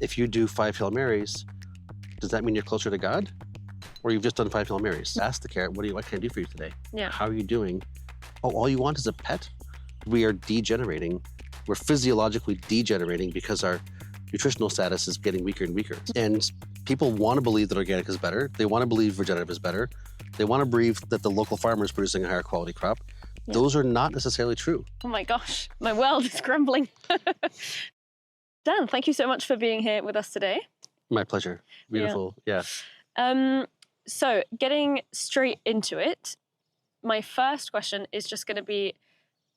If you do 5 Hail Marys, does that mean you're closer to God? Or you've just done 5 Hail Marys? Ask the carrot, what can I do for you today? Yeah. How are you doing? Oh, all you want is a pet? We are degenerating. We're physiologically degenerating because our nutritional status is getting weaker and weaker. And people want to believe that organic is better. They want to believe regenerative is better. They want to believe that the local farmer is producing a higher quality crop. Yeah. Those are not necessarily true. Oh my gosh, my world is crumbling. Dan, thank you so much for being here with us today. My pleasure. Beautiful. Yeah. So getting straight into it, my first question is just going to be,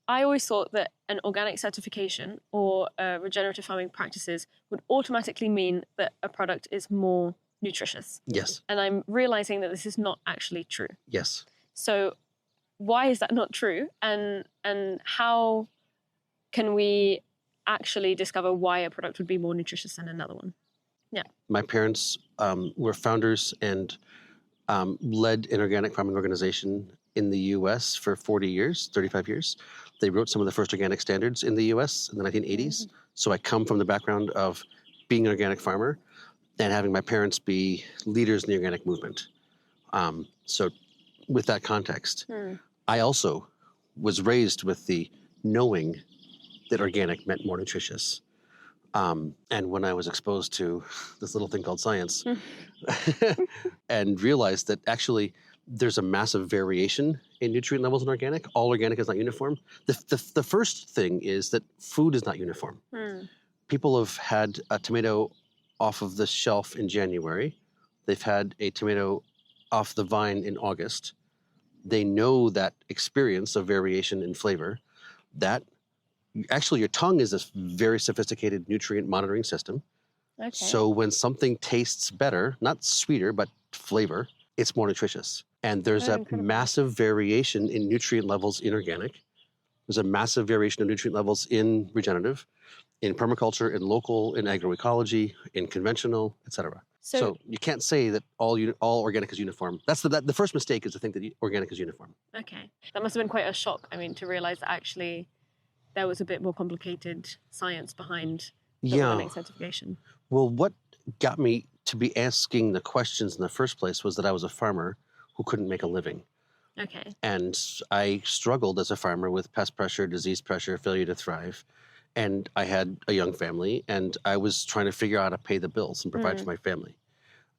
I always thought that an organic certification or regenerative farming practices would automatically mean that a product is more nutritious. Yes. And I'm realizing that this is not actually true. Yes. So why is that not true? And how can we actually discover why a product would be more nutritious than another one? Yeah. My parents were founders and led an organic farming organization in the U.S. for 40 years, 35 years. They wrote some of the first organic standards in the U.S. in the 1980s. Mm-hmm. So I come from the background of being an organic farmer and having my parents be leaders in the organic movement. So with that context, I also was raised with the knowing that organic meant more nutritious. And when I was exposed to this little thing called science and realized that actually there's a massive variation in nutrient levels in organic. All organic is not uniform. The first thing is that food is not uniform. People have had a tomato off of the shelf in January. They've had a tomato off the vine in August. They know that experience of variation in flavor. That actually your tongue is a very sophisticated nutrient monitoring system. Okay. So when something tastes better, not sweeter, but flavor, it's more nutritious. And there's a massive variation in nutrient levels in organic. There's a massive variation of nutrient levels in regenerative, in permaculture, in local, in agroecology, in conventional, et cetera. So you can't say that all organic is uniform. That's the first mistake is to think that organic is uniform. Okay. That must have been quite a shock, to realize that actually there was a bit more complicated science behind the organic certification. Well, what got me to be asking the questions in the first place was that I was a farmer who couldn't make a living. Okay. And I struggled as a farmer with pest pressure, disease pressure, failure to thrive. And I had a young family, and I was trying to figure out how to pay the bills and provide for my family.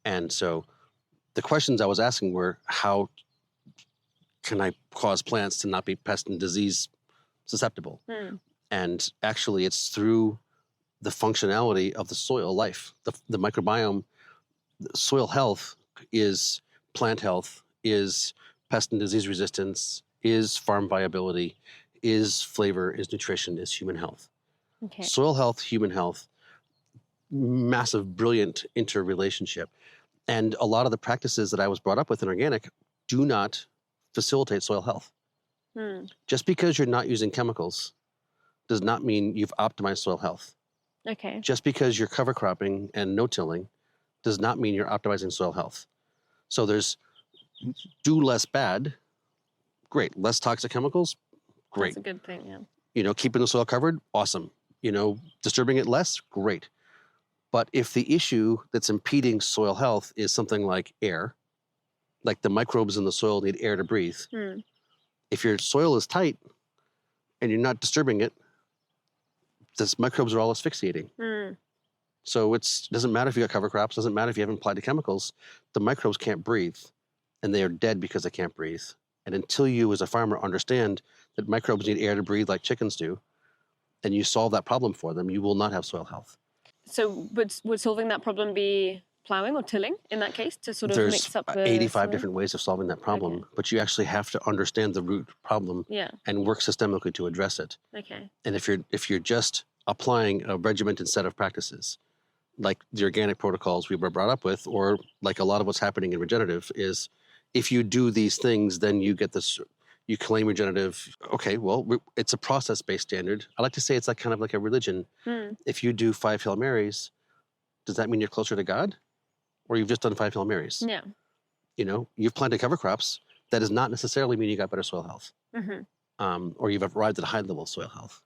And so the questions I was asking were, how can I cause plants to not be pest and disease susceptible? And actually, it's through the functionality of the soil life. The microbiome, soil health is plant health, is pest and disease resistance, is farm viability, is flavor, is nutrition, is human health. Okay. Soil health, human health, massive, brilliant interrelationship. And a lot of the practices that I was brought up with in organic do not facilitate soil health. Just because you're not using chemicals does not mean you've optimized soil health. Okay. Just because you're cover cropping and no-tilling does not mean you're optimizing soil health. So there's do less bad, great. Less toxic chemicals, great. That's a good thing, yeah. Keeping the soil covered, awesome. Disturbing it less, great. But if the issue that's impeding soil health is something like air, like the microbes in the soil need air to breathe, if your soil is tight and you're not disturbing it, these microbes are all asphyxiating. So it doesn't matter if you got cover crops, doesn't matter if you haven't applied the chemicals, the microbes can't breathe and they are dead because they can't breathe. And until you as a farmer understand that microbes need air to breathe like chickens do, and you solve that problem for them, you will not have soil health. So would solving that problem be plowing or tilling in that case to sort of mix up the... There's 85 different ways of solving that problem, but you actually have to understand the root problem and work systemically to address it. Okay. And if you're just applying a regimented set of practices, like the organic protocols we were brought up with, or like a lot of what's happening in regenerative is, if you do these things, then you get this, you claim regenerative. Okay, well, it's a process-based standard. I like to say it's like kind of like a religion. If you do 5 Hail Marys, does that mean you're closer to God? Or you've just done 5 Hail Marys? Yeah. You've planted cover crops. That does not necessarily mean you got better soil health. Or you've arrived at a high level of soil health.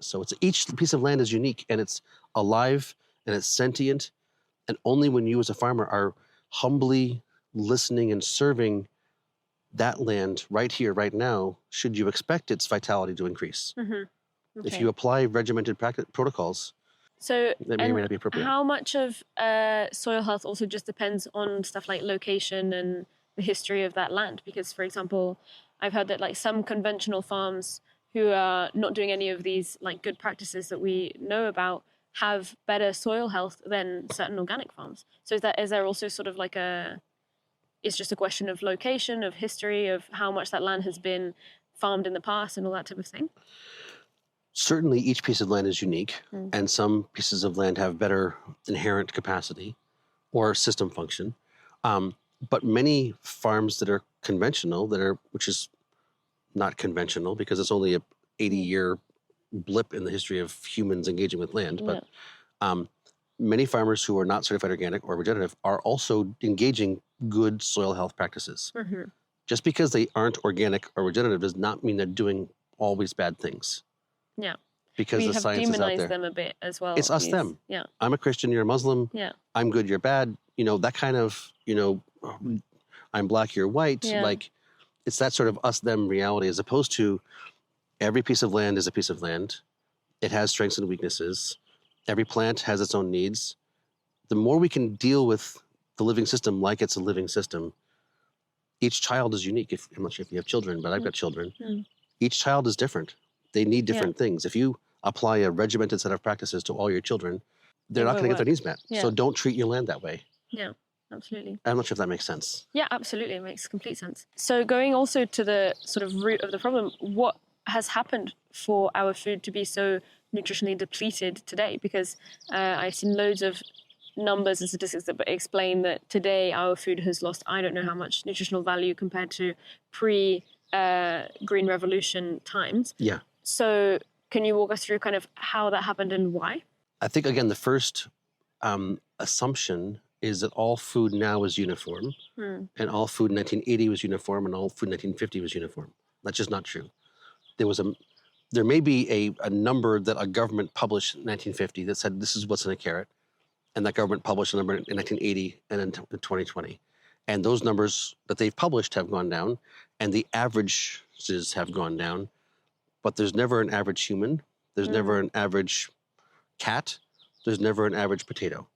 So each piece of land is unique, and it's alive and it's sentient. And only when you as a farmer are humbly listening and serving that land right here, right now, should you expect its vitality to increase. Mm-hmm. If Okay. you apply regimented protocols, So, that may or may not be appropriate. how much of soil health also just depends on stuff like location and the history of that land? Because, for example, I've heard that like some conventional farms who are not doing any of these like good practices that we know about have better soil health than certain organic farms. So is there also sort of like it's just a question of location, of history, of how much that land has been farmed in the past and all that type of thing? Certainly, each piece of land is unique, and some pieces of land have better inherent capacity or system function. But many farms that are conventional, which is not conventional because it's only a 80-year blip in the history of humans engaging with land. But many farmers who are not certified organic or regenerative are also engaging good soil health practices. Mm-hmm. Just because they aren't organic or regenerative does not mean they're doing always bad things. Yeah. Because we the have science is out demonized there. them a bit as well. It's us, them. Yeah. I'm a Christian, you're a Muslim. Yeah. I'm good, you're bad. That kind of, I'm black, you're white. Yeah. Like, it's that sort of us, them reality, as opposed to every piece of land is a piece of land. It has strengths and weaknesses. Every plant has its own needs. The more we can deal with the living system like it's a living system, each child is unique. I'm not sure if you have children, but I've got children. Each child is different. They need different things. If you apply a regimented set of practices to all your children, they're not going to get their needs met. Yeah. So don't treat your land that way. Yeah, absolutely. I'm not sure if that makes sense. Yeah, absolutely. It makes complete sense. So going also to the sort of root of the problem, what has happened for our food to be so nutritionally depleted today? Because I've seen loads of numbers and statistics that explain that today our food has lost I don't know how much nutritional value compared to pre-Green Revolution times. Yeah. So can you walk us through kind of how that happened and why? I think, again, the first assumption is that all food now is uniform, and all food in 1980 was uniform, and all food in 1950 was uniform. That's just not true. There may be a number that a government published in 1950 that said this is what's in a carrot, and that government published a number in 1980 and in 2020. And those numbers that they've published have gone down, and the averages have gone down, but there's never an average human. There's never an average cat. There's never an average potato.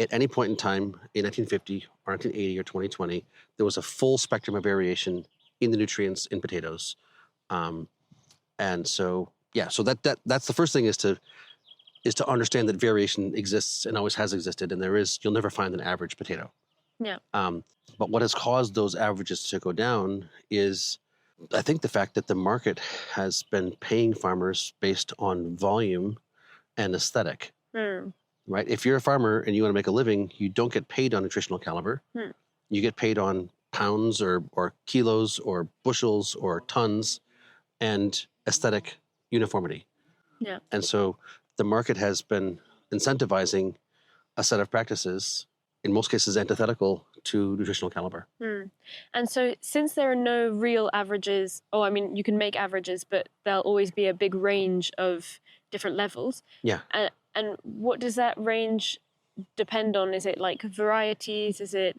At any point in time in 1950 or 1980 or 2020, there was a full spectrum of variation in the nutrients in potatoes. And so, so that's the first thing is to understand that variation exists and always has existed, and you'll never find an average potato. Yeah. But what has caused those averages to go down is, I think, the fact that the market has been paying farmers based on volume and aesthetic. Right? If you're a farmer and you want to make a living, you don't get paid on nutritional caliber. You get paid on pounds or kilos or bushels or tons and aesthetic uniformity. Yeah. And so the market has been incentivizing a set of practices, in most cases antithetical to nutritional caliber. And so since there are no real averages, you can make averages, but there'll always be a big range of different levels. Yeah. And what does that range depend on? Is it like varieties? Is it,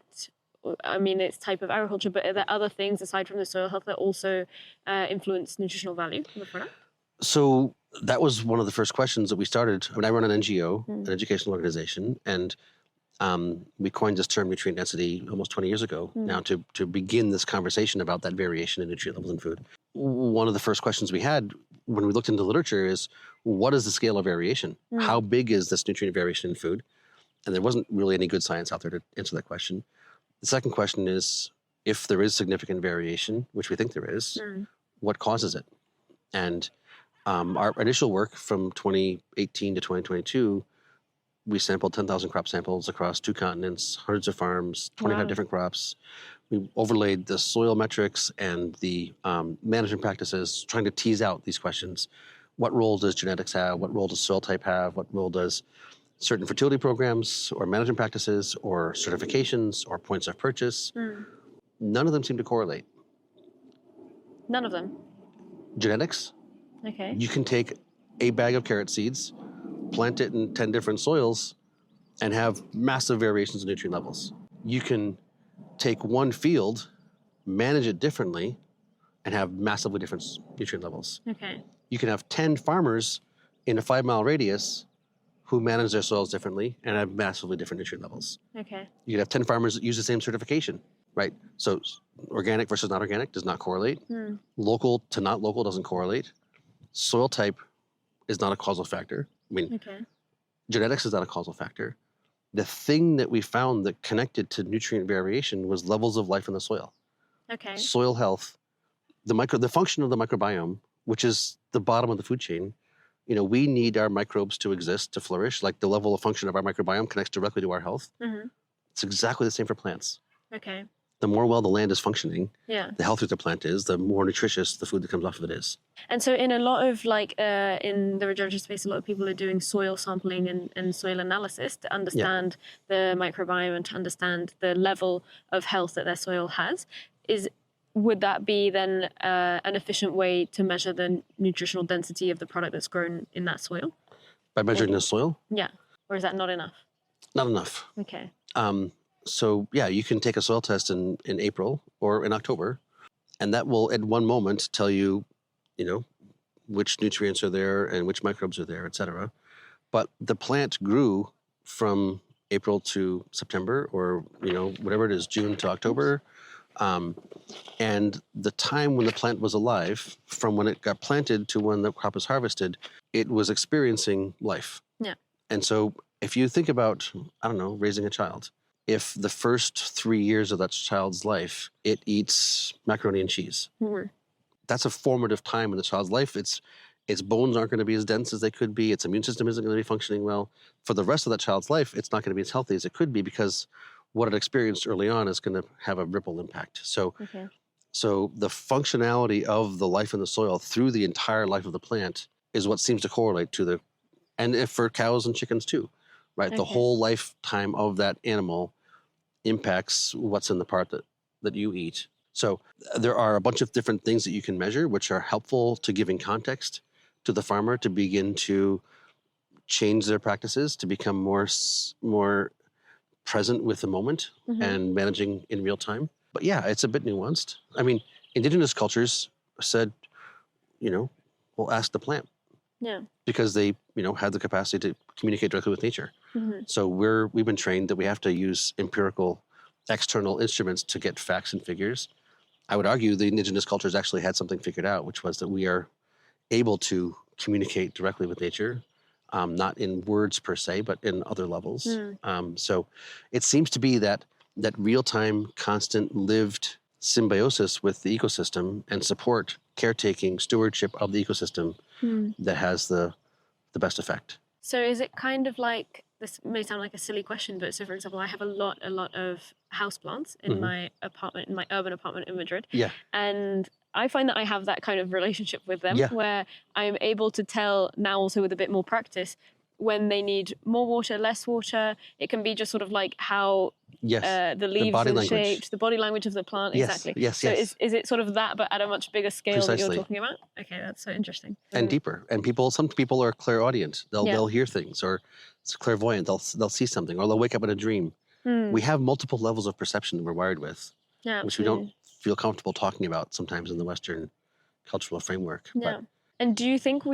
it's type of agriculture, but are there other things aside from the soil health that also influence nutritional value of the product? So that was one of the first questions that we started. I run an NGO, an educational organization, and we coined this term nutrient density almost 20 years ago now to begin this conversation about that variation in nutrient levels in food. One of the first questions we had when we looked into literature is, what is the scale of variation? How big is this nutrient variation in food? And there wasn't really any good science out there to answer that question. The second question is, if there is significant variation, which we think there is, what causes it? And our initial work from 2018 to 2022, we sampled 10,000 crop samples across 2 continents, hundreds of farms, 25 different crops. We overlaid the soil metrics and the management practices, trying to tease out these questions. What role does genetics have? What role does soil type have? What role does certain fertility programs or management practices or certifications or points of purchase? None of them seem to correlate. None of them? Genetics. Okay. You can take a bag of carrot seeds, plant it in 10 different soils, and have massive variations in nutrient levels. You can take one field, manage it differently, and have massively different nutrient levels. Okay. You can have 10 farmers in a 5-mile radius who manage their soils differently and have massively different nutrient levels. Okay. You can have 10 farmers that use the same certification, right? So organic versus not organic does not correlate. Local to not local doesn't correlate. Soil type is not a causal factor. I mean, Okay. genetics is not a causal factor. The thing that we found that connected to nutrient variation was levels of life in the soil. Okay. Soil health, the function of the microbiome, which is the bottom of the food chain. We need our microbes to exist, to flourish. Like the level of function of our microbiome connects directly to our health. It's exactly the same for plants. Okay. The more well the land is functioning, Yeah. the healthier the plant is, the more nutritious the food that comes off of it is. And so in a lot of in the regenerative space, a lot of people are doing soil sampling and soil analysis to understand the microbiome and to understand the level of health that their soil has. Would that be then an efficient way to measure the nutritional density of the product that's grown in that soil? By measuring the soil? Yeah. Or is that not enough? Not enough. Okay. So yeah, you can take a soil test in April or in October, and that will at one moment tell you, which nutrients are there and which microbes are there, et cetera. But the plant grew from April to September, or whatever it is, June to October. And the time when the plant was alive, from when it got planted to when the crop was harvested, it was experiencing life. Yeah. And so if you think about, raising a child, if the first 3 years of that child's life, it eats macaroni and cheese, that's a formative time in the child's life. Its bones aren't going to be as dense as they could be. Its immune system isn't going to be functioning well. For the rest of that child's life, it's not going to be as healthy as it could be because what it experienced early on is going to have a ripple impact. So the functionality of the life in the soil through the entire life of the plant is what seems to correlate to and if for cows and chickens too, right? Okay. The whole lifetime of that animal impacts what's in the part that you eat. So there are a bunch of different things that you can measure, which are helpful to giving context to the farmer to begin to change their practices, to become more present with the moment and managing in real time. But yeah, it's a bit nuanced. I mean, indigenous cultures said, we'll ask the plant. Yeah. Because they, had the capacity to communicate directly with nature. So we've been trained that we have to use empirical external instruments to get facts and figures. I would argue the indigenous cultures actually had something figured out, which was that we are able to communicate directly with nature. Not in words per se, but in other levels. So it seems to be that real-time, constant, lived symbiosis with the ecosystem and support, caretaking, stewardship of the ecosystem that has the best effect. So is it kind of like, this may sound like a silly question, but so for example, I have a lot of houseplants in my apartment, in my urban apartment in Madrid. Yeah. And I find that I have that kind of relationship with them where I'm able to tell now also with a bit more practice when they need more water, less water. It can be just sort of like how the leaves are shaped, the body language of the plant. Yes, exactly. Yes, so is it sort of that, but at a much bigger scale that you're talking about? Okay, that's so interesting. And deeper. And some people are clairaudient. They'll hear things, or it's clairvoyant. They'll see something, or they'll wake up in a dream. We have multiple levels of perception that we're wired with, which we don't feel comfortable talking about sometimes in the Western cultural framework. Yeah. And do you think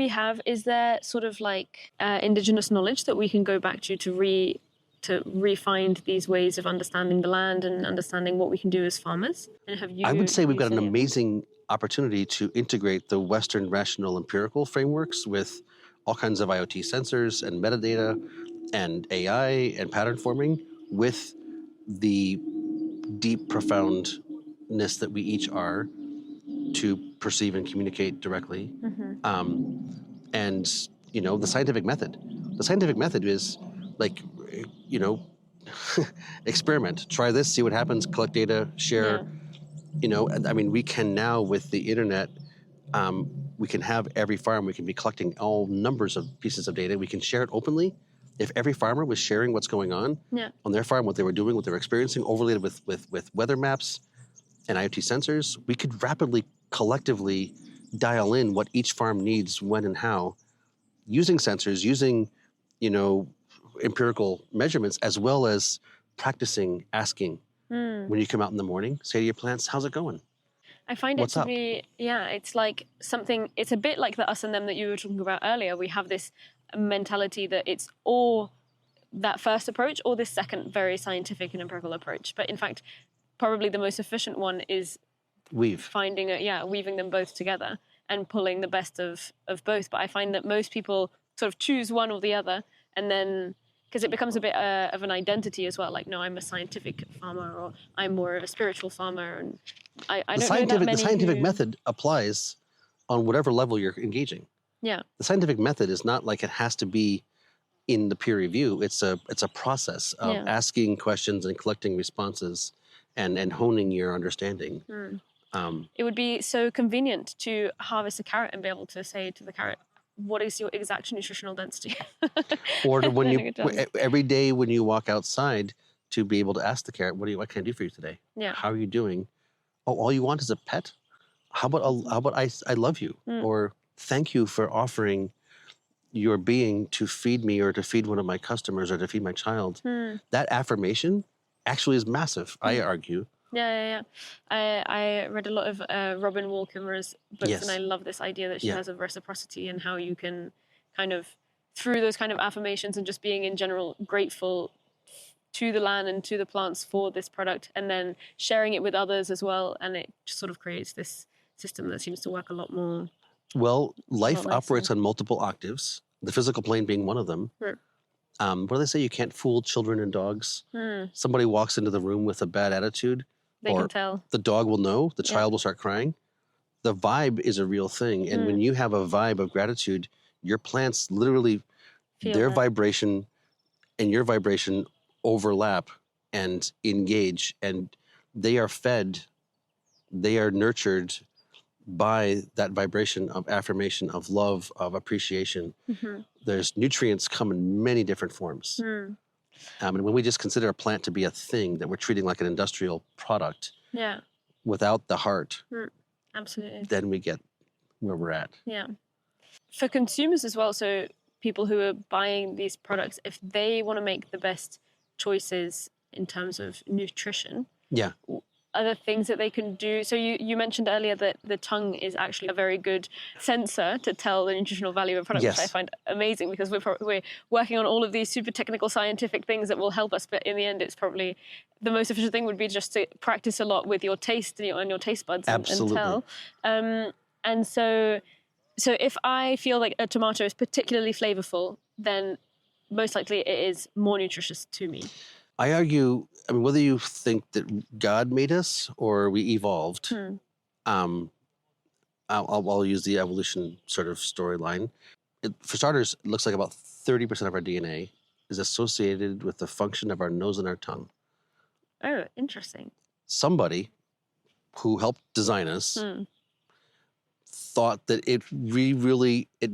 is there sort of like indigenous knowledge that we can go back to refine these ways of understanding the land and understanding what we can do as farmers? And I would say we've got an amazing opportunity to integrate the Western rational empirical frameworks with all kinds of IoT sensors and metadata and AI and pattern forming with the deep profoundness that we each are to perceive and communicate directly. And, the scientific method. The scientific method is like, experiment, try this, see what happens, collect data, share. We can now with the internet, we can have every farm, we can be collecting all numbers of pieces of data. We can share it openly. If every farmer was sharing what's going on their farm, what they were doing, what they were experiencing, overlaid with weather maps and IoT sensors, we could rapidly, collectively dial in what each farm needs, when and how, using sensors, using, empirical measurements, as well as practicing asking when you come out in the morning, say to your plants, how's it going? I find What's it to up? be, yeah, it's like something, it's a bit like the us and them that you were talking about earlier. We have this mentality that it's or that first approach or this second very scientific and empirical approach. But in fact, probably the most efficient one is Weave. finding weaving them both together and pulling the best of both. But I find that most people sort of choose one or the other, and then because it becomes a bit of an identity as well. Like, no, I'm a scientific farmer, or I'm more of a spiritual farmer, and I don't know that many The scientific who... method applies on whatever level you're engaging. Yeah, The scientific method is not like it has to be in the peer review. It's a process of Yeah. asking questions and collecting responses and honing your understanding. It would be so convenient to harvest a carrot and be able to say to the carrot, what is your exact nutritional density? Or to when Then you it does. every day when you walk outside, to be able to ask the carrot, what can I do for you today? Yeah. How are you doing? Oh, all you want is a pet? How about I love you? Or thank you for offering your being to feed me, or to feed one of my customers, or to feed my child. That affirmation actually is massive, I argue. Yeah. I read a lot of Robin Wall Kimmerer's books, Yes. and I love this idea that she Yeah. has of reciprocity and how you can kind of, through those kind of affirmations and just being in general grateful to the land and to the plants for this product, and then sharing it with others as well. And it just sort of creates this system that seems to work a lot more. Well, life Not operates nicely. on multiple octaves, the physical plane being one of them. Right. What do they say? You can't fool children and dogs. Somebody walks into the room with a bad attitude, They or can tell. the dog will know, the child will start crying. The vibe is a real thing. And when you have a vibe of gratitude, your plants literally, Feel their that. vibration and your vibration overlap and engage, and they are fed, they are nurtured by that vibration of affirmation, of love, of appreciation. There's nutrients come in many different forms. And when we just consider a plant to be a thing that we're treating like an industrial product, Yeah, without the heart, absolutely. then we get where we're at. Yeah. For consumers as well, so people who are buying these products, if they want to make the best choices in terms of nutrition, Yeah. other things that they can do. So you mentioned earlier that the tongue is actually a very good sensor to tell the nutritional value of a product, Yes. which I find amazing, because we're working on all of these super technical scientific things that will help us, but in the end it's probably the most efficient thing would be just to practice a lot with your taste and your taste buds and tell. And so if I feel like a tomato is particularly flavorful, then most likely it is more nutritious to me. I argue, I mean, whether you think that God made us or we evolved, I'll use the evolution sort of storyline. For starters, it looks like about 30% of our DNA is associated with the function of our nose and our tongue. Oh, interesting. Somebody who helped design us thought that it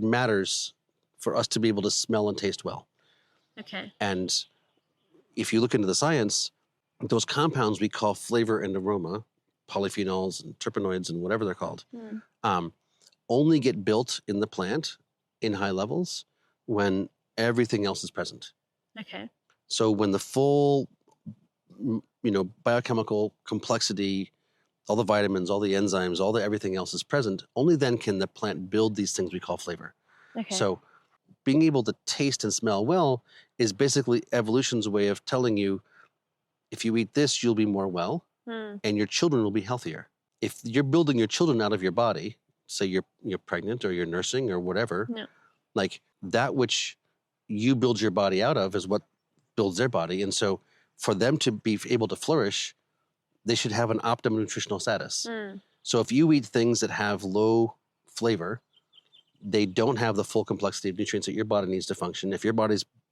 matters for us to be able to smell and taste well. Okay. And if you look into the science, those compounds we call flavor and aroma, polyphenols and terpenoids and whatever they're called, only get built in the plant in high levels when everything else is present. Okay. So when the full, biochemical complexity, all the vitamins, all the enzymes, all the everything else is present, only then can the plant build these things we call flavor. Okay. So being able to taste and smell well is basically evolution's way of telling you, if you eat this, you'll be more well, and your children will be healthier. If you're building your children out of your body, say you're pregnant or you're nursing or whatever, like that which you build your body out of is what builds their body. And so for them to be able to flourish, they should have an optimum nutritional status. So if you eat things that have low flavor, they don't have the full complexity of nutrients that your body needs to function. If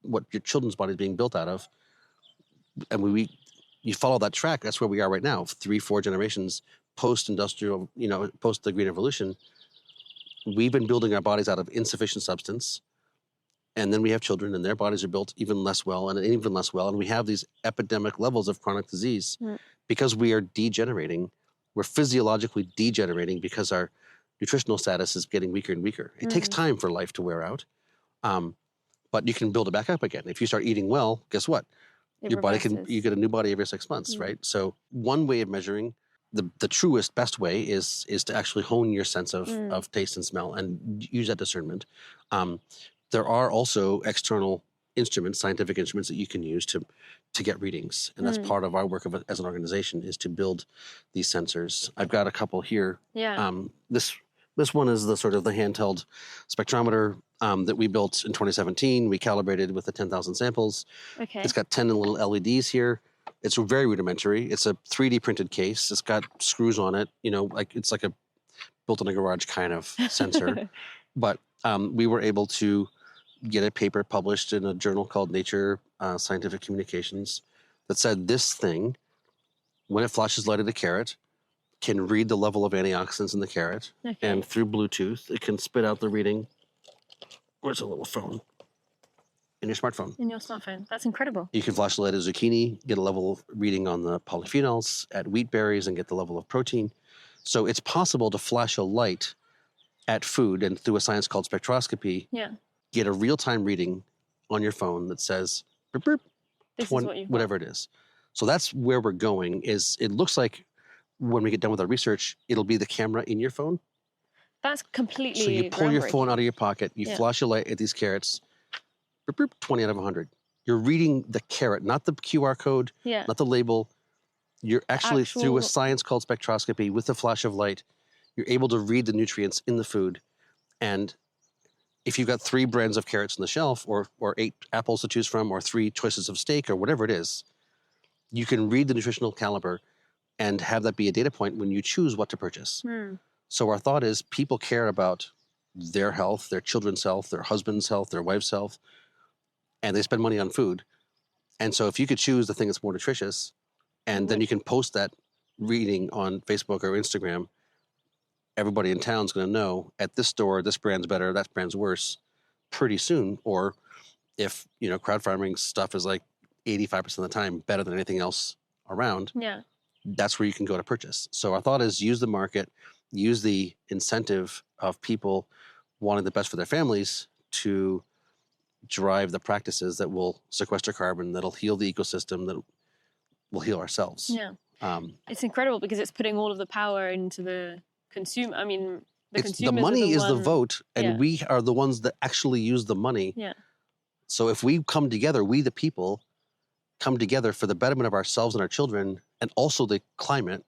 what your children's body is being built out of, and you follow that track, that's where we are right now, 3-4 generations post-industrial, post the Green Revolution. We've been building our bodies out of insufficient substance. And then we have children and their bodies are built even less well and even less well. And we have these epidemic levels of chronic disease because we are degenerating. We're physiologically degenerating because our nutritional status is getting weaker and weaker. It takes time for life to wear out. but you can build it back up again. If you start eating well, guess what? It Your body reverses. you get a new body every 6 months, right? So one way of measuring, the truest, best way is to actually hone your sense of taste and smell and use that discernment. There are also external instruments, scientific instruments that you can use to get readings, and that's part of our work as an organization, is to build these sensors. I've got a couple here. Yeah. This one is the sort of the handheld spectrometer that we built in 2017. We calibrated with the 10,000 samples. Okay. It's got 10 little LEDs here. It's very rudimentary. It's a 3D printed case. It's got screws on it. It's like a built in a garage kind of sensor. But we were able to get a paper published in a journal called Nature Scientific Communications that said this thing, when it flashes light at a carrot, can read the level of antioxidants in the carrot. Okay. And through Bluetooth, it can spit out the reading. Where's a little phone? In your smartphone. In your smartphone. That's incredible. You can flash the light at zucchini, get a level of reading on the polyphenols, at wheat berries, and get the level of protein. So it's possible to flash a light at food and through a science called spectroscopy, get a real-time reading on your phone that says, burp, burp, This is what you've got. whatever it is. So that's where we're going. Is it looks like when we get done with our research, it'll be the camera in your phone. That's completely So you pull your phone out of your pocket, you Yeah. flash a light at these carrots, burp, burp, 20 out of 100. You're reading the carrot, not the QR code, Yeah. not the label. You're actually through a Actual- science called spectroscopy with a flash of light, you're able to read the nutrients in the food. And if you've got 3 brands of carrots on the shelf, or 8 apples to choose from, or 3 choices of steak, or whatever it is, you can read the nutritional caliber and have that be a data point when you choose what to purchase. So our thought is people care about their health, their children's health, their husband's health, their wife's health, and they spend money on food. And so if you could choose the thing that's more nutritious, and then you can post that reading on Facebook or Instagram, everybody in town's going to know at this store, this brand's better, that brand's worse pretty soon. Or if, crowd farming stuff is like 85% of the time better than anything else around, that's where you can go to purchase. So our thought is use the market, use the incentive of people wanting the best for their families to drive the practices that will sequester carbon, that'll heal the ecosystem, that will heal ourselves. It's incredible because it's putting all of the power into the consumer. I mean, the money is the vote, and we are the ones that actually use the money. So if we come together, we the people come together for the betterment of ourselves and our children, and also the climate,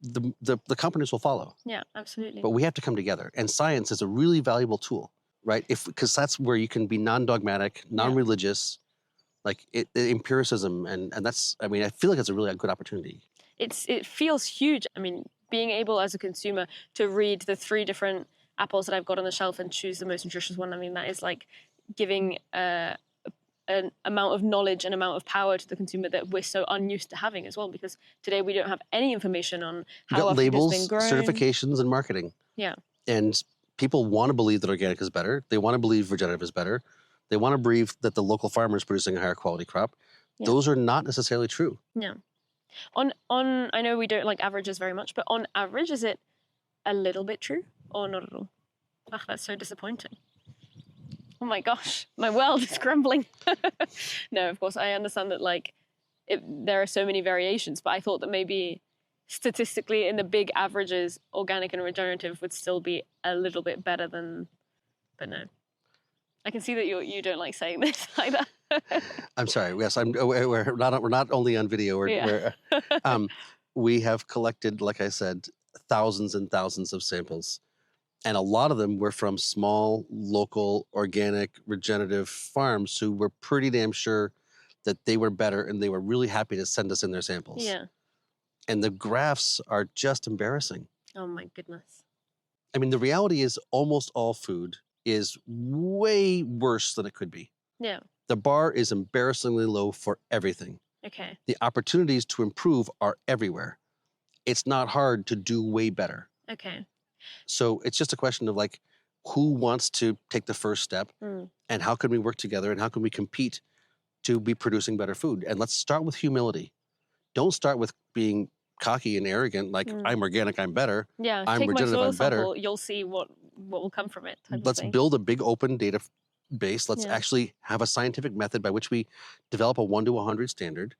the companies will follow. Yeah, absolutely. But we have to come together, and science is a really valuable tool, right? Because that's where you can be non-dogmatic, non-religious, like empiricism, and that's. I mean, I feel like it's a really good opportunity. It feels huge. I mean, being able as a consumer to read the 3 different apples that I've got on the shelf and choose the most nutritious one. I mean, that is like giving an amount of knowledge and amount of power to the consumer that we're so unused to having as well, because today we don't have any information on how our labels, food has been grown. certifications, and marketing. And people want to believe that organic is better. They want to believe regenerative is better. They want to believe that the local farmer is producing a higher quality crop. Those are not necessarily true. On I know we don't like averages very much, but on average, is it a little bit true or not at all? Ugh, that's so disappointing. Oh my gosh, my world is crumbling. No, of course, I understand that there are so many variations, but I thought that maybe statistically in the big averages, organic and regenerative would still be a little bit better than, but no. I can see that you don't like saying this either. I'm sorry. Yes, we're not only on video. We have collected, like I said, thousands and thousands of samples, and a lot of them were from small, local, organic, regenerative farms who were pretty damn sure that they were better, and they were really happy to send us in their samples. And the graphs are just embarrassing. Oh my goodness. I mean, the reality is almost all food is way worse than it could be. The bar is embarrassingly low for everything. Okay. The opportunities to improve are everywhere. It's not hard to do way better. Okay. So it's just a question of who wants to take the first step, and how can we work together, and how can we compete to be producing better food? And let's start with humility. Don't start with being cocky and arrogant, I'm organic, I'm better. I'm take my regenerative, soil I'm better. sample, you'll see what will come from it. Let's build a big open data based. Let's Yeah. actually have a scientific method by which we develop a 1 to 100 standard.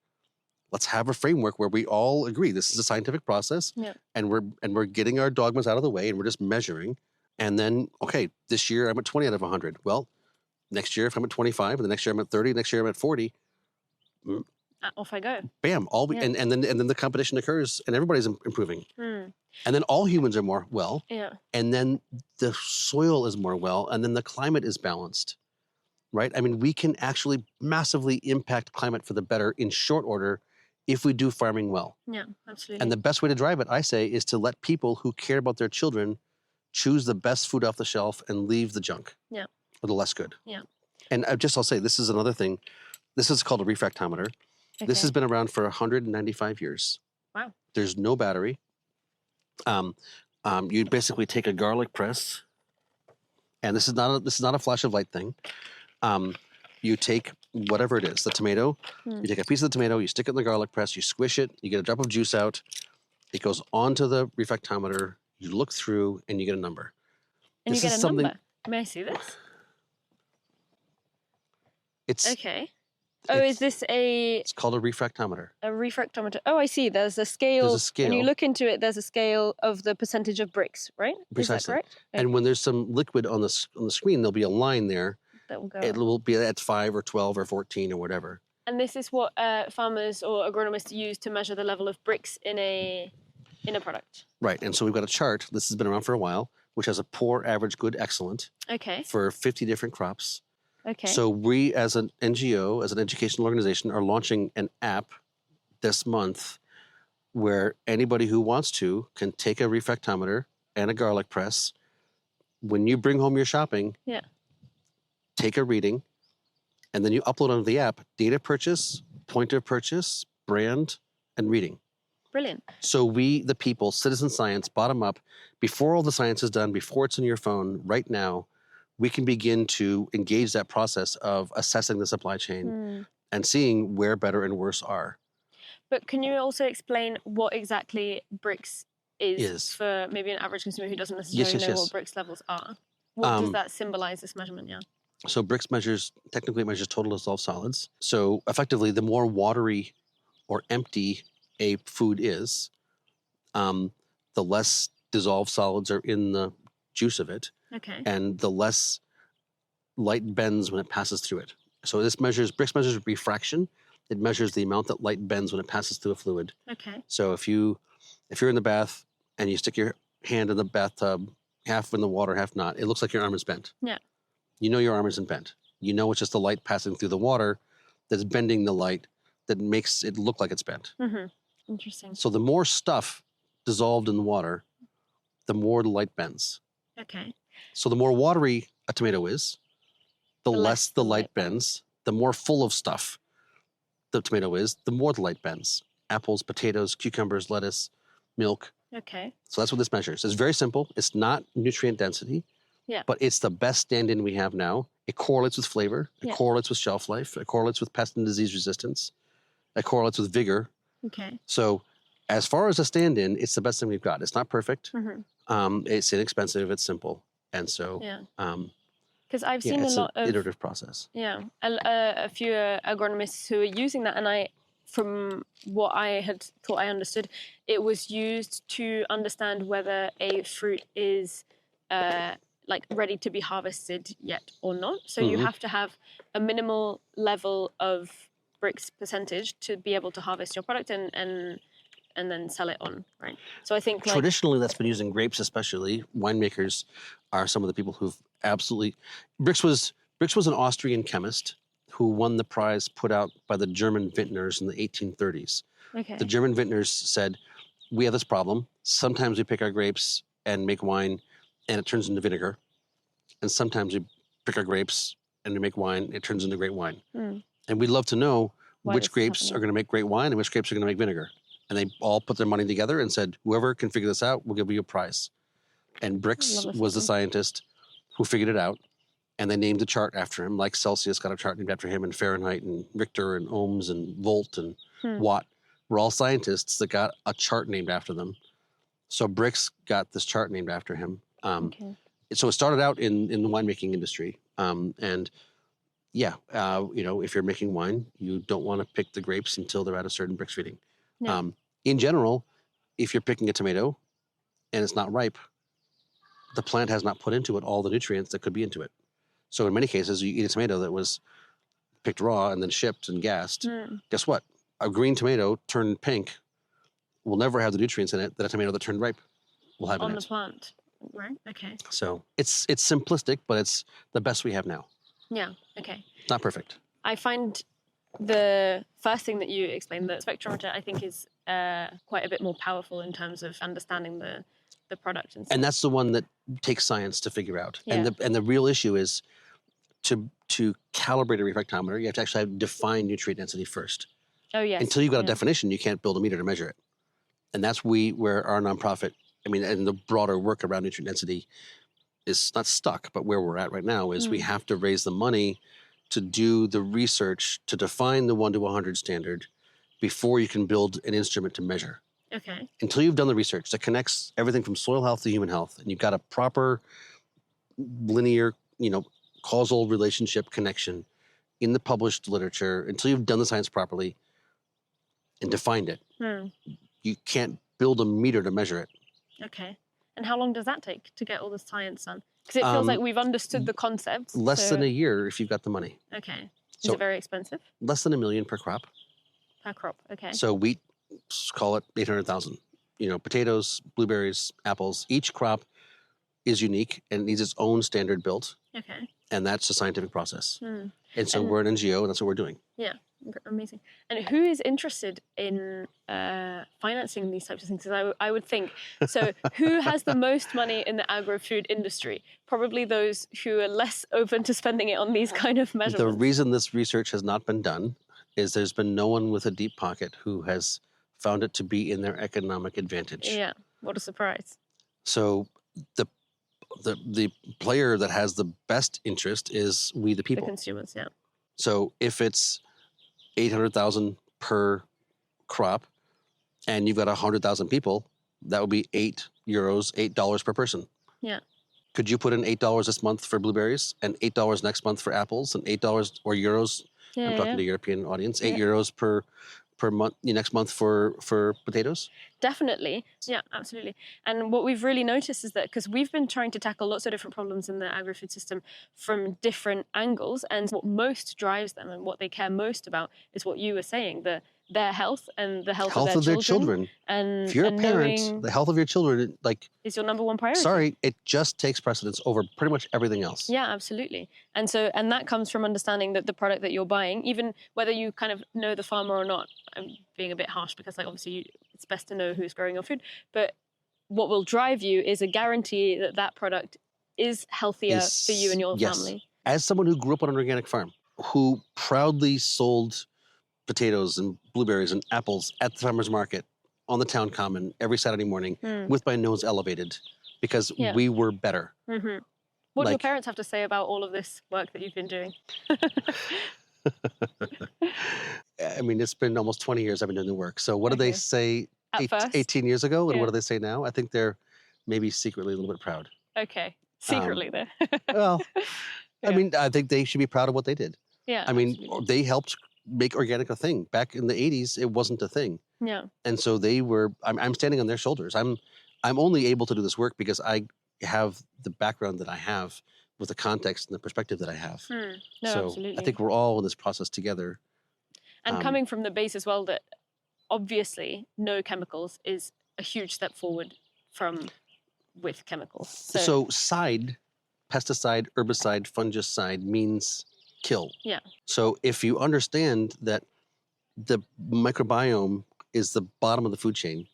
Let's have a framework where we all agree this is a scientific process, Yeah. and we're getting our dogmas out of the way, and we're just measuring. And then, okay, this year I'm at 20 out of 100. Well, next year if I'm at 25, and the next year I'm at 30, next year I'm at 40, Off I go. bam, Yeah. and then the competition occurs, and everybody's improving. Mm. And then all humans are more well, Yeah. and then the soil is more well, and then the climate is balanced, right? I mean, we can actually massively impact climate for the better in short order if we do farming well. Yeah, absolutely. And the best way to drive it, I say, is to let people who care about their children choose the best food off the shelf and leave the junk. Yeah. Or the less good. Yeah. And I'll say, this is another thing. This is called a refractometer. Okay. This has been around for 195 years. Wow. There's no battery. You basically take a garlic press, and this is not a flash of light thing. You take whatever it is, the tomato. You take a piece of the tomato, you stick it in the garlic press, you squish it, you get a drop of juice out. It goes onto the refractometer. You look through, and you get a number. And This you is get a something- number. May I see this? It's Okay. Oh, it's- is this a It's called a refractometer. refractometer? Oh, I see. There's a scale. There's a scale. When you look into it, there's a scale of the percentage of bricks, right? Is that Precisely. correct? And when there's some liquid on the screen, there'll be a line there. That will go. It will be at 5 or 12 or 14 or whatever. And this is what farmers or agronomists use to measure the level of bricks in a product. Right. And so we've got a chart. This has been around for a while, which has a poor, average, good, excellent Okay. for 50 different crops. Okay. So we, as an NGO, as an educational organization, are launching an app this month where anybody who wants to can take a refractometer and a garlic press. When you bring home your shopping, Yeah. take a reading, and then you upload onto the app date of purchase, point of purchase, brand, and reading. Brilliant. So we, the people, citizen science, bottom up, before all the science is done, before it's in your phone, right now, we can begin to engage that process of assessing the supply chain and seeing where better and worse are. But can you also explain what exactly bricks is. For maybe an average consumer who doesn't necessarily know what bricks levels are? What does that symbolize, this measurement? Yeah. So bricks technically measures total dissolved solids. So effectively, the more watery or empty a food is, the less dissolved solids are in the juice of it. Okay. And the less light bends when it passes through it. So bricks measures refraction. It measures the amount that light bends when it passes through a fluid. Okay. So if you're in the bath and you stick your hand in the bathtub, half in the water, half not, it looks like your arm is bent. Yeah. You know your arm isn't bent. You know it's just the light passing through the water that's bending the light that makes it look like it's bent. Mm-hmm. Interesting. So the more stuff dissolved in the water, the more the light bends. Okay. So the more watery a tomato is, the less the light bends. The more full of stuff the tomato is, the more the light bends. Apples, potatoes, cucumbers, lettuce, milk. Okay. So that's what this measures. It's very simple. It's not nutrient density. Yeah. But it's the best stand-in we have now. It correlates with flavor. It correlates with shelf life. It correlates with pest and disease resistance. It correlates with vigor. Okay. So as far as a stand-in, it's the best thing we've got. It's not perfect. Mm-hmm. It's inexpensive. It's simple. And so because I've seen a lot of iterative process. Yeah, a few agronomists who are using that, and from what I had thought I understood, it was used to understand whether a fruit is like ready to be harvested yet or not. So you have to have a minimal level of bricks percentage to be able to harvest your product and then sell it on, right? So I think Traditionally that's been used in grapes, especially. Winemakers are some of the people who've absolutely... Brix was an Austrian chemist who won the prize put out by the German vintners in the 1830s. Okay. The German vintners said, we have this problem. Sometimes we pick our grapes and make wine and it turns into vinegar. And sometimes we pick our grapes and we make wine, it turns into great wine. And we'd love to know which grapes are going to make great wine and which grapes are going to make vinegar. And they all put their money together and said, whoever can figure this out, we'll give you a prize. And Brix was the scientist who figured it out. And they named the chart after him, like Celsius got a chart named after him, and Fahrenheit and Richter and ohms and volt and watt. We're all scientists that got a chart named after them. So Brix got this chart named after him. So it started out in the winemaking industry. And yeah, if you're making wine, you don't want to pick the grapes until they're at a certain Brix reading. Yeah. In general, if you're picking a tomato and it's not ripe, the plant has not put into it all the nutrients that could be into it. So in many cases, you eat a tomato that was picked raw and then shipped and gassed. Guess what? A green tomato turned pink will never have the nutrients in it that a tomato that turned ripe will have in On it. the plant, right? Okay. So it's simplistic, but it's the best we have now. Yeah. Okay. Not perfect. I find the first thing that you explained, the spectrometer, I think is quite a bit more powerful in terms of understanding the product and stuff. And that's the one that takes science to figure out. Yeah. And the real issue is to calibrate a refractometer, you have to actually define nutrient density first. Oh, yes. Until you've got a definition, you can't build a meter to measure it. And that's where our nonprofit, and the broader work around nutrient density is not stuck, but where we're at right now is we have to raise the money to do the research to define the 1 to 100 standard before you can build an instrument to measure. Okay. Until you've done the research that connects everything from soil health to human health, and you've got a proper linear, causal relationship connection in the published literature, until you've done the science properly and defined it, you can't build a meter to measure it. Okay. And how long does that take to get all the science done? Because it feels like we've understood the concept. Less than a year if you've got the money. Okay. Is So it very expensive? less than $1 million per crop. Per crop, okay. So wheat, call it 800,000. Potatoes, blueberries, apples. Each crop is unique and needs its own standard built. Okay. And that's a scientific process. And so And- we're an NGO, and that's what we're doing. Yeah, amazing. And who is interested in financing these types of things? Because I would think, so who has the most money in the agro-food industry? Probably those who are less open to spending it on these kind of measurements. The reason this research has not been done is there's been no one with a deep pocket who has found it to be in their economic advantage. Yeah, what a surprise. So the player that has the best interest is we the people. The consumers, yeah. So if it's 800,000 per crop and you've got 100,000 people, that would be $8 per person. Yeah. Could you put in $8 this month for blueberries and $8 next month for apples and $8 or euros? I'm talking to European audience. €8 per month, next month for potatoes? Definitely. Yeah, absolutely. And what we've really noticed is that because we've been trying to tackle lots of different problems in the agri-food system from different angles, and what most drives them and what they care most about is what you were saying, their health and the health of their children. And if you're a parent, the health of your children, is your number one priority. Sorry, it just takes precedence over pretty much everything else. Yeah, absolutely. And that comes from understanding that the product that you're buying, even whether you kind of know the farmer or not, I'm being a bit harsh because obviously it's best to know who's growing your food, but what will drive you is a guarantee that that product is healthier for you and your family. As someone who grew up on an organic farm, who proudly sold potatoes and blueberries and apples at the farmer's market on the town common every Saturday morning with my nose elevated because we were better. What do your parents have to say about all of this work that you've been doing? It's been almost 20 years I've been doing the work. So what do they say 18 years ago? And what do they say now? I think they're maybe secretly a little bit proud. Okay. Secretly there. Well, I think they should be proud of what they did. Yeah. Absolutely. They helped make organic a thing. Back in the 80s, it wasn't a thing. Yeah. And so I'm standing on their shoulders. I'm only able to do this work because I have the background that I have with the context and the perspective that I have. No, so absolutely. I think we're all in this process together. And coming from the base as well that obviously no chemicals is a huge step forward with chemicals. So pesticide, herbicide, fungicide means kill. Yeah. So if you understand that the microbiome is the bottom of the food chain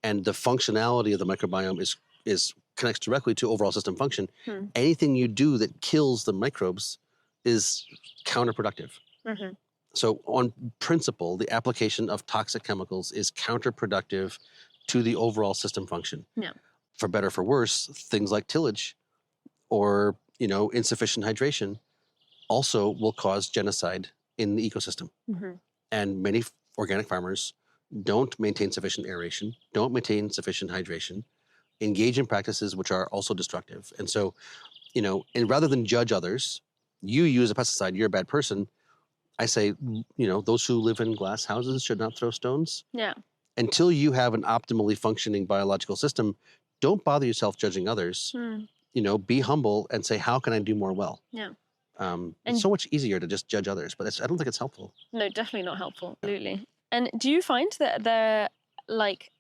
and the functionality of the microbiome is connects directly to overall system function, anything you do that kills the microbes is counterproductive. So on principle, the application of toxic chemicals is counterproductive to the overall system function. Yeah. For better or for worse, things like tillage or insufficient hydration also will cause genocide in the ecosystem. And many organic farmers don't maintain sufficient aeration, don't maintain sufficient hydration, engage in practices which are also destructive. And so, and rather than judge others you use a pesticide, you're a bad person. I say, those who live in glass houses should not throw stones. Yeah. Until you have an optimally functioning biological system, don't bother yourself judging others. Be humble and say, how can I do more well? Yeah. It's so much easier to just judge others, but I don't think it's helpful. No, definitely not helpful. Absolutely. And do you find that they're like,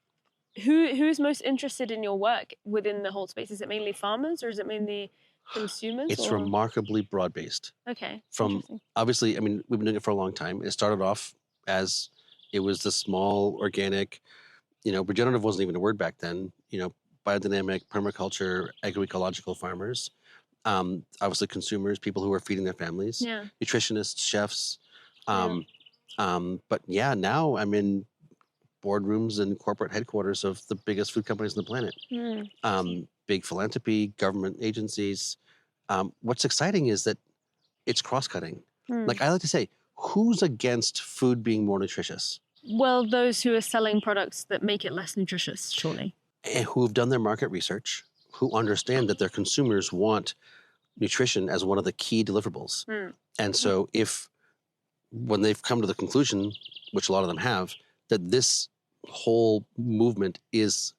who's most interested in your work within the whole space? Is it mainly farmers or is it mainly consumers? It's remarkably broad-based. Okay. From obviously, I mean, we've been doing it for a long time. It started off as it was the small organic, regenerative wasn't even a word back then, biodynamic, permaculture, agroecological farmers. Obviously consumers, people who are feeding their families, nutritionists, chefs. But yeah, now I'm in boardrooms and corporate headquarters of the biggest food companies on the planet. Big philanthropy, government agencies. What's exciting is that it's cross-cutting. Like I like to say, who's against food being more nutritious? Well, those who are selling products that make it less nutritious, surely. And who have done their market research, who understand that their consumers want nutrition as one of the key deliverables. And so when they've come to the conclusion, which a lot of them have, that this whole movement is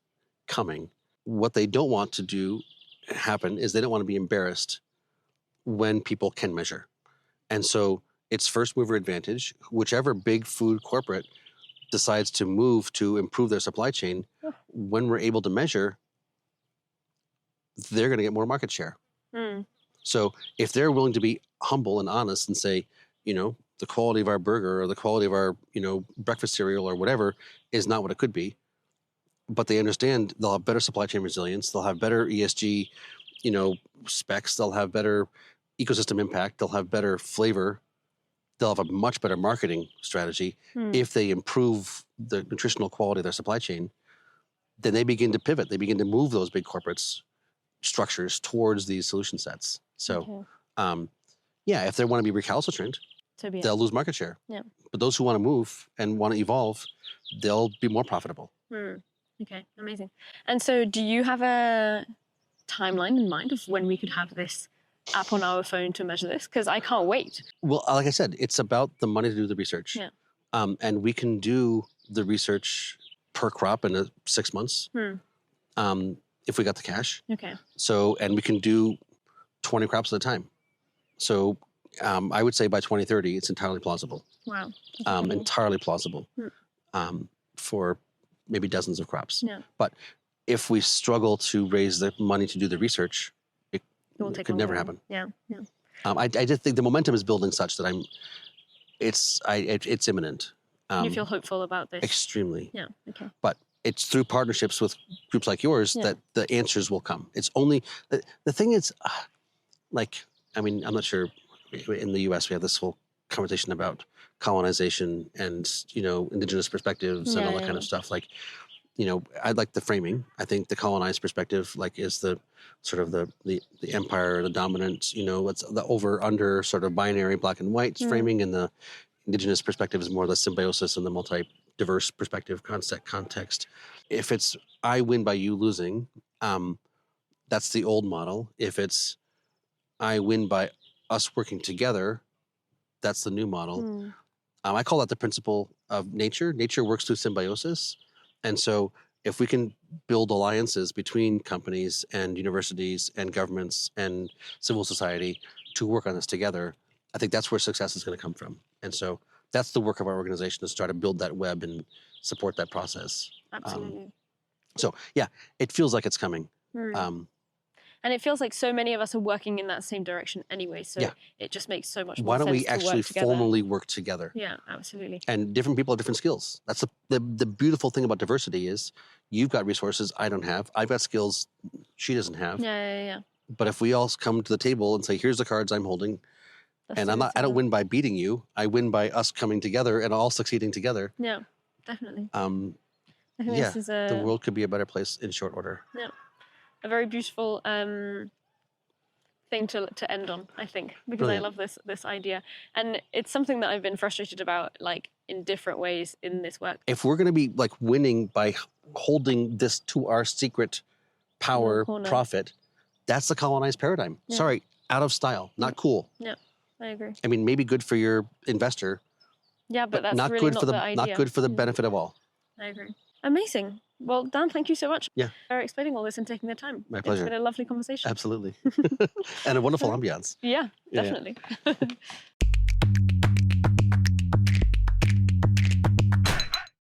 coming, what they don't want to do happen is they don't want to be embarrassed when people can measure. And so it's first mover advantage. Whichever big food corporate decides to move to improve their supply chain, when we're able to measure, they're going to get more market share. So if they're willing to be humble and honest and say, the quality of our burger or the quality of our, breakfast cereal or whatever is not what it could be, but they understand they'll have better supply chain resilience, they'll have better ESG, specs, they'll have better ecosystem impact, they'll have better flavor, they'll have a much better marketing strategy if they improve the nutritional quality of their supply chain. Then they begin to pivot, they begin to move those big corporates structures towards these solution sets. So if they want to be recalcitrant, they'll lose market share. But those who want to move and want to evolve, they'll be more profitable. Okay, amazing. And so do you have a timeline in mind of when we could have this app on our phone to measure this? Because I can't wait. Well, like I said, it's about the money to do the research. And we can do the research per crop in 6 months if we got the cash. Okay. So, and we can do 20 crops at a time. So I would say by 2030, it's entirely plausible. Wow. Entirely plausible for maybe dozens of crops. But if we struggle to raise the money to do the research, it could never happen. I just think the momentum is building such that it's imminent. You feel hopeful about this? Extremely. Yeah. Okay. But it's through partnerships with groups like yours that the answers will come. It's only the thing is, I'm not sure. In the U.S., we have this whole conversation about colonization and indigenous perspectives and all that kind of stuff. I like the framing. I think the colonized perspective is the sort of the empire, the dominant. It's the over under sort of binary black and white framing, and the indigenous perspective is more the symbiosis and the multi-diverse perspective context. If it's I win by you losing, that's the old model. If it's I win by us working together, that's the new model. I call that the principle of nature. Nature works through symbiosis. And so if we can build alliances between companies and universities and governments and civil society to work on this together, I think that's where success is going to come from. And so that's the work of our organization, is to try to build that web and support that process. Absolutely. It feels like it's coming. And it feels like so many of us are working in that same direction anyway. So it just makes so much more sense. Why don't we actually formally work together? Yeah, absolutely. And different people have different skills. That's the beautiful thing about diversity is you've got resources I don't have. I've got skills she doesn't have. Yeah. But if we all come to the table and say, here's the cards I'm holding, I don't win by beating you. I win by us coming together and all succeeding together. Yeah, definitely. I think this is the world could be a better place in short order. Yeah. A very beautiful thing to end on, I think, because Brilliant. I love this idea. And it's something that I've been frustrated about, in different ways in this work. If we're going to be, winning by holding this to our secret power profit, that's the colonized paradigm. Yeah. Sorry, out of style, not cool. Yeah. I agree. I mean, maybe good for your investor, Yeah, but that's not really good not for the idea. not good for the benefit of all. I agree. Amazing. Well, Dan, thank you so much Yeah. for explaining all this and taking the time. My pleasure. It's been a lovely conversation. Absolutely. And a wonderful ambiance. Yeah, Yeah. definitely.